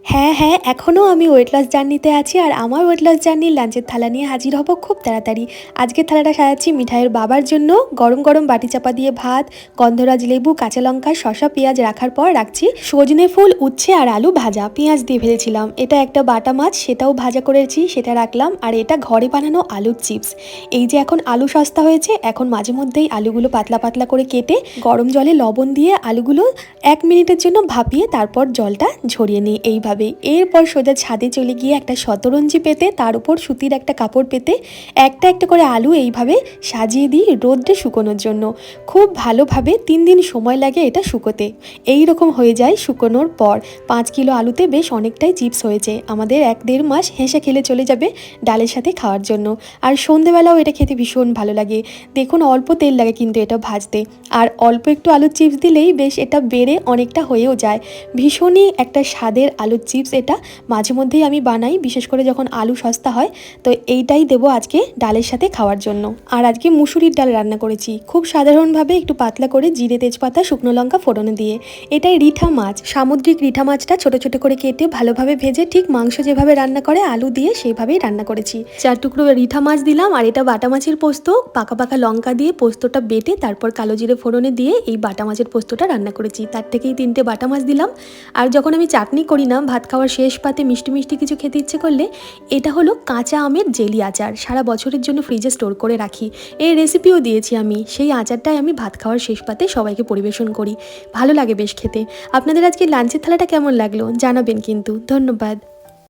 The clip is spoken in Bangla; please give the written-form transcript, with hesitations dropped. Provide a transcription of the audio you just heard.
হ্যাঁ, হ্যাঁ, এখনও আমি ওয়েট লস জার্নিতে আছি আর আমার ওয়েট লস জার্নির লাঞ্চের থালা নিয়ে হাজির হব খুব তাড়াতাড়ি। আজকের থালাটা সাজাচ্ছি মিঠাইয়ের বাবার জন্য। গরম, গরম বাটি চাপা দিয়ে ভাত, গন্ধরাজ লেবু, কাঁচা লঙ্কা, শসা, পেঁয়াজ রাখার পর রাখছি সজনে ফুল, উচ্ছে আর আলু ভাজা। পেঁয়াজ দিয়ে ভেজেছিলাম। এটা একটা বাটা মাছ, সেটাও ভাজা করেছি, সেটা রাখলাম। আর এটা ঘরে বানানো আলুর চিপস। এই যে এখন আলু সস্তা হয়েছে, এখন মাঝে মধ্যেই আলুগুলো পাতলা পাতলা করে কেটে গরম জলে লবণ দিয়ে আলুগুলো 1 মিনিটের জন্য ভাপিয়ে তারপর জলটা ঝরিয়ে নিই এইভাবে। এরপর সোজা ছাদে চলে গিয়ে একটা শতরঞ্জি পেতে তার উপর সুতির একটা কাপড় পেতে একটা একটা করে আলু এইভাবে সাজিয়ে দিই রোদ্রে শুকোনোর জন্য। খুব ভালোভাবে 3 দিন সময় লাগে এটা শুকোতে। এই রকম হয়ে যায় শুকোনোর পর। 5 কিলো আলুতে বেশ অনেকটাই চিপস হয়েছে। আমাদের 1-1.5 মাস হেসে খেলে চলে যাবে ডালের সাথে খাওয়ার জন্য। আর সন্ধেবেলাও এটা খেতে ভীষণ ভালো লাগে। দেখুন অল্প তেল লাগে কিন্তু এটা ভাজতে। আর অল্প একটু আলুর চিপস দিলেই বেশ এটা বেড়ে অনেকটা হয়েও যায়। ভীষণই একটা স্বাদের আলুর চিপস এটা। মাঝে মধ্যেই আমি বানাই, বিশেষ করে যখন আলু সস্তা হয়। তো এইটাই দেবো আজকে ডালের সাথে খাওয়ার জন্য। আর আজকে মুসুরির ডাল রান্না করেছি খুব সাধারণভাবে, একটু পাতলা করে জিরে তেজপাতা শুকনো লঙ্কা ফোড়নে দিয়ে। এটাই রিঠা মাছ, সামুদ্রিক রিঠা মাছটা ছোট ছোট করে কেটে ভালোভাবে ভেজে ঠিক মাংস যেভাবে রান্না করে আলু দিয়ে সেইভাবেই রান্না করেছি। 4 টুকরো রিঠা মাছ দিলাম। আর এটা বাটা মাছের পোস্ত, পাকা পাকা লঙ্কা দিয়ে পোস্তটা বেটে তারপর কালো জিরে ফোড়নে দিয়ে এই বাটা মাছের পোস্তটা রান্না করেছি। তার থেকেই 3টে বাটা মাছ দিলাম। আর যখন আমি চাটনি করি না, ভাত খাওয়ার শেষ পাতে মিষ্টি মিষ্টি কিছু খেতে ইচ্ছে করলে, এটা হলো কাঁচা আমের জেলি আচার। সারা বছরের জন্য ফ্রিজে স্টোর করে রাখি। এই রেসিপিও দিয়েছি আমি। সেই আচারটাই আমি ভাত খাওয়ার শেষ পাতে সবাইকে পরিবেশন করি। ভালো লাগে বেশ খেতে। আপনাদের আজকে লাঞ্চের থালাটা কেমন লাগলো জানাবেন কিন্তু। ধন্যবাদ।